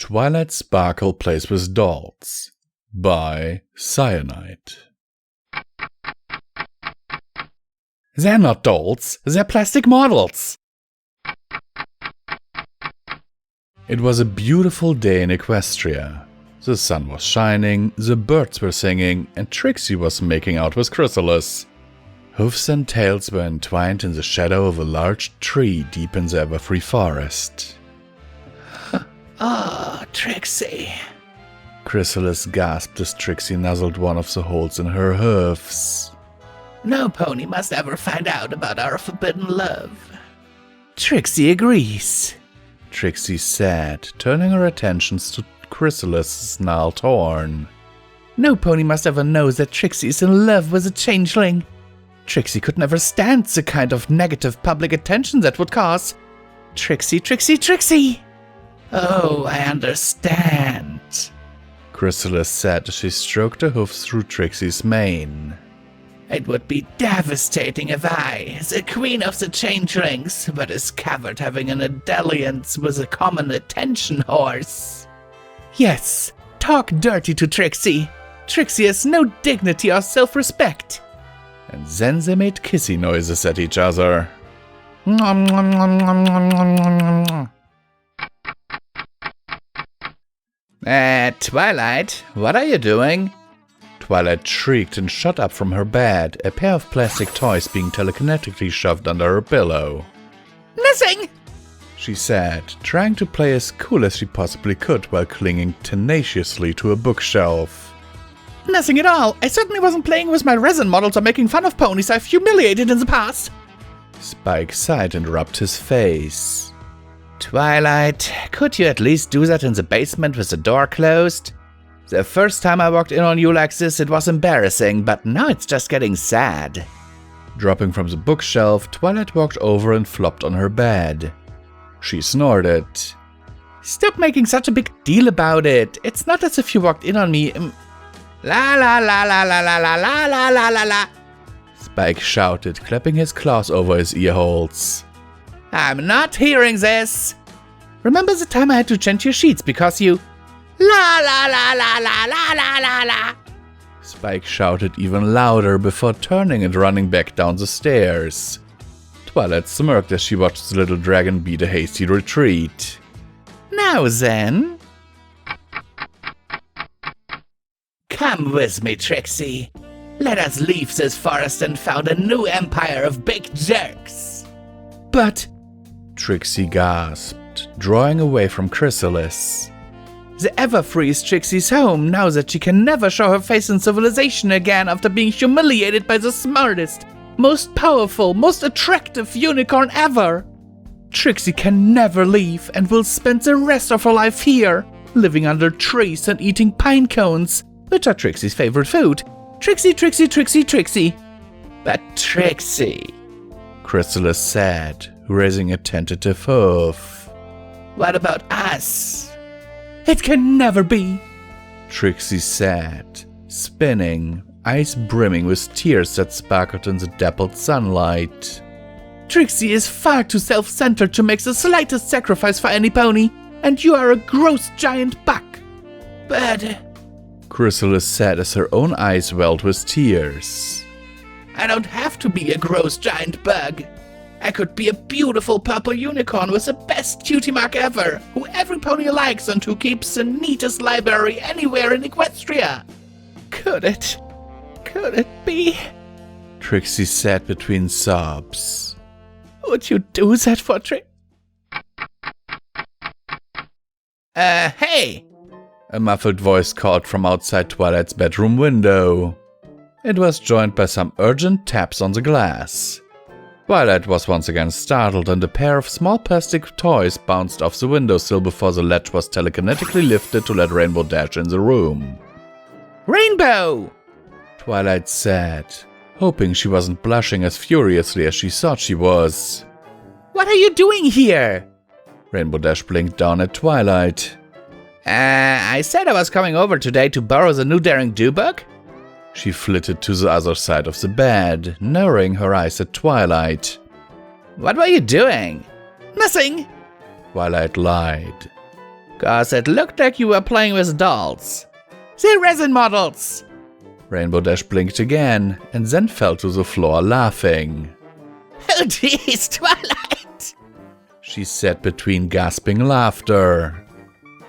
Twilight Sparkle Plays with Dolls by Cyanide. They're not dolls, they're plastic models! It was a beautiful day in Equestria. The sun was shining, the birds were singing, and Trixie was making out with Chrysalis. Hoofs and tails were entwined in the shadow of a large tree deep in the ever-free forest. Oh, Trixie. Chrysalis gasped as Trixie nuzzled one of the holes in her hoofs. No pony must ever find out about our forbidden love. Trixie agrees, Trixie said, turning her attentions to Chrysalis' gnarled horn. No pony must ever know that Trixie is in love with a changeling. Trixie could never stand the kind of negative public attention that would cause. Trixie, Trixie, Trixie! Oh, I understand, Chrysalis said as she stroked her hoofs through Trixie's mane. It would be devastating if I, the queen of the changelings, were discovered having an dalliance with a common attention horse. Yes, talk dirty to Trixie. Trixie has no dignity or self-respect. And then they made kissy noises at each other. Twilight, what are you doing? Twilight shrieked and shot up from her bed, a pair of plastic toys being telekinetically shoved under her pillow. Nothing, she said, trying to play as cool as she possibly could while clinging tenaciously to a bookshelf. Nothing at all. I certainly wasn't playing with my resin models or making fun of ponies I've humiliated in the past. Spike sighed and rubbed his face. Twilight, could you at least do that in the basement with the door closed? The first time I walked in on you like this, it was embarrassing, but now it's just getting sad. Dropping from the bookshelf, Twilight walked over and flopped on her bed. She snorted. Stop making such a big deal about it. It's not as if you walked in on me. La la la la la la la la la la la la. Spike shouted, clapping his claws over his ear holes. I'm not hearing this. Remember the time I had to change your sheets because you... La la la la la la la la la. Spike shouted even louder before turning and running back down the stairs. Twilight smirked as she watched the little dragon beat a hasty retreat. Now then... Come with me, Trixie. Let us leave this forest and found a new empire of big jerks. But... Trixie gasped, drawing away from Chrysalis. The Everfree is Trixie's home now that she can never show her face in civilization again after being humiliated by the smartest, most powerful, most attractive unicorn ever. Trixie can never leave and will spend the rest of her life here, living under trees and eating pine cones, which are Trixie's favorite food. Trixie, Trixie, Trixie, Trixie. But Trixie, Chrysalis said, raising a tentative hoof. What about us? It can never be, Trixie said, spinning, eyes brimming with tears that sparkled in the dappled sunlight. Trixie is far too self-centered to make the slightest sacrifice for any pony, and you are a gross giant buck. But... Chrysalis said as her own eyes welled with tears. I don't have to be a gross giant bug. I could be a beautiful purple unicorn with the best cutie mark ever, who every pony likes and who keeps the neatest library anywhere in Equestria. Could it? Could it be? Trixie said between sobs. Would you do that for hey! A muffled voice called from outside Twilight's bedroom window. It was joined by some urgent taps on the glass. Twilight was once again startled and a pair of small plastic toys bounced off the windowsill before the latch was telekinetically lifted to let Rainbow dash in the room. Rainbow! Twilight said, hoping she wasn't blushing as furiously as she thought she was. What are you doing here? Rainbow Dash blinked down at Twilight. I said I was coming over today to borrow the new Daring Do book. She flitted to the other side of the bed, narrowing her eyes at Twilight. What were you doing? Nothing, Twilight lied. 'Cause it looked like you were playing with dolls. The resin models! Rainbow Dash blinked again, and then fell to the floor laughing. Oh geez, Twilight! She said between gasping laughter.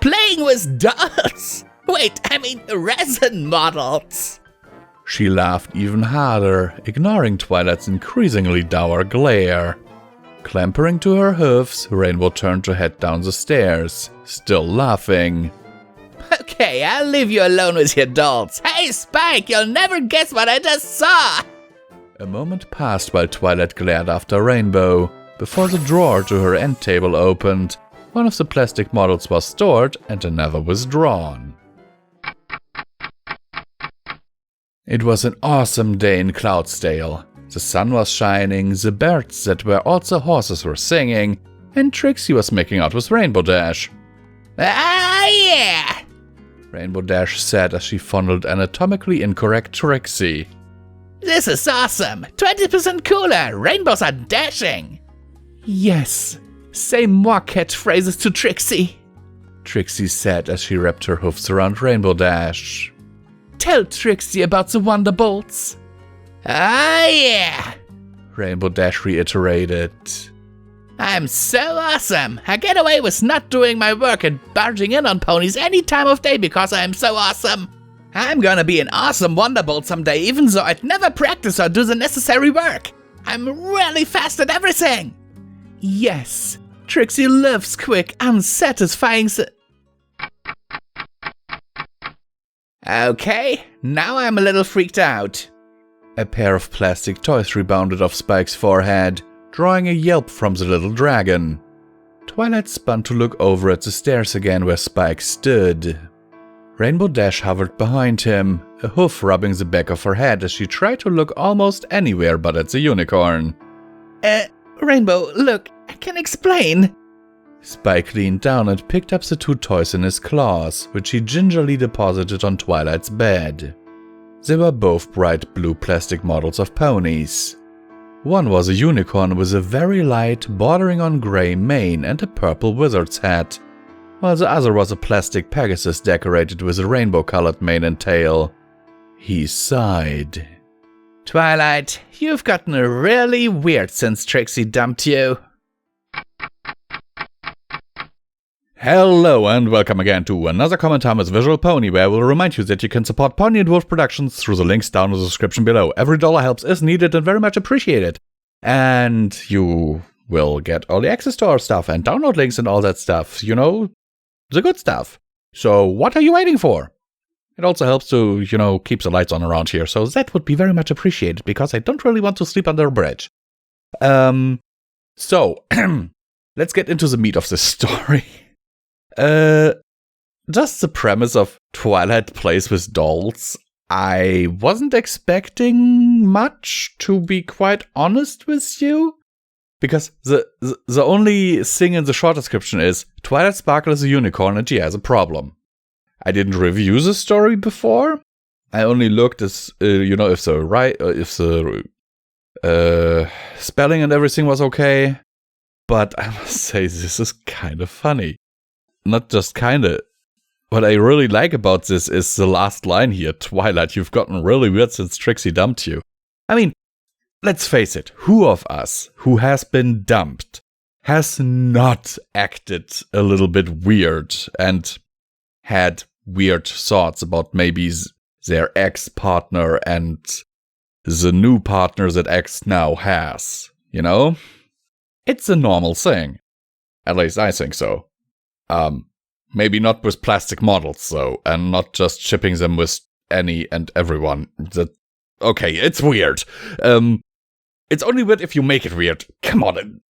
Playing with dolls? Wait, I mean resin models! She laughed even harder, ignoring Twilight's increasingly dour glare. Clampering to her hoofs, Rainbow turned to head down the stairs, still laughing. Okay, I'll leave you alone with your dolls. Hey Spike, you'll never guess what I just saw! A moment passed while Twilight glared after Rainbow, before the drawer to her end table opened. One of the plastic models was stored and another withdrawn. It was an awesome day in Cloudsdale. The sun was shining, the birds that were also horses were singing, and Trixie was making out with Rainbow Dash. Ah, yeah! Rainbow Dash said as she fondled anatomically incorrect Trixie. This is awesome! 20% cooler! Rainbows are dashing! Yes, say more catchphrases to Trixie, Trixie said as she wrapped her hoofs around Rainbow Dash. Tell Trixie about the Wonderbolts. Ah, yeah! Rainbow Dash reiterated. I'm so awesome! I get away with not doing my work and barging in on ponies any time of day because I'm so awesome. I'm gonna be an awesome Wonderbolt someday, even though I'd never practice or do the necessary work. I'm really fast at everything! Yes, Trixie loves quick, unsatisfying Okay, now I'm a little freaked out. A pair of plastic toys rebounded off Spike's forehead, drawing a yelp from the little dragon. Twilight spun to look over at the stairs again where Spike stood. Rainbow Dash hovered behind him, a hoof rubbing the back of her head as she tried to look almost anywhere but at the unicorn. Rainbow, look, I can explain. Spike leaned down and picked up the two toys in his claws, which he gingerly deposited on Twilight's bed. They were both bright blue plastic models of ponies. One was a unicorn with a very light, bordering on grey mane and a purple wizard's hat, while the other was a plastic Pegasus decorated with a rainbow-colored mane and tail. He sighed. Twilight, you've gotten really weird since Trixie dumped you. Hello and welcome again to another comment time with Visual Pony, where I will remind you that you can support Pony and Wolf Productions through the links down in the description below. Every dollar helps, is needed and very much appreciated. And you will get early access to our stuff and download links and all that stuff, you know, the good stuff. So what are you waiting for? It also helps to, you know, keep the lights on around here, so that would be very much appreciated because I don't really want to sleep under a bridge. So, let's get into the meat of this story. Just the premise of Twilight plays with dolls. I wasn't expecting much, to be quite honest with you. Because the only thing in the short description is Twilight Sparkle is a unicorn and she has a problem. I didn't review the story before. I only looked as you know, if the spelling and everything was okay. But I must say this is kind of funny. Not just kinda. What I really like about this is the last line here. Twilight, you've gotten really weird since Trixie dumped you. I mean, let's face it. Who of us who has been dumped has not acted a little bit weird and had weird thoughts about maybe their ex-partner and the new partner that ex now has, you know? It's a normal thing. At least I think so. Maybe not with plastic models, though, and not just shipping them with any and everyone. Okay, it's weird. It's only weird if you make it weird. Come on.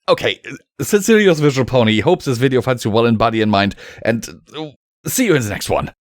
Okay, Sincerely Visual Pony hopes this video finds you well in body and mind, and see you in the next one.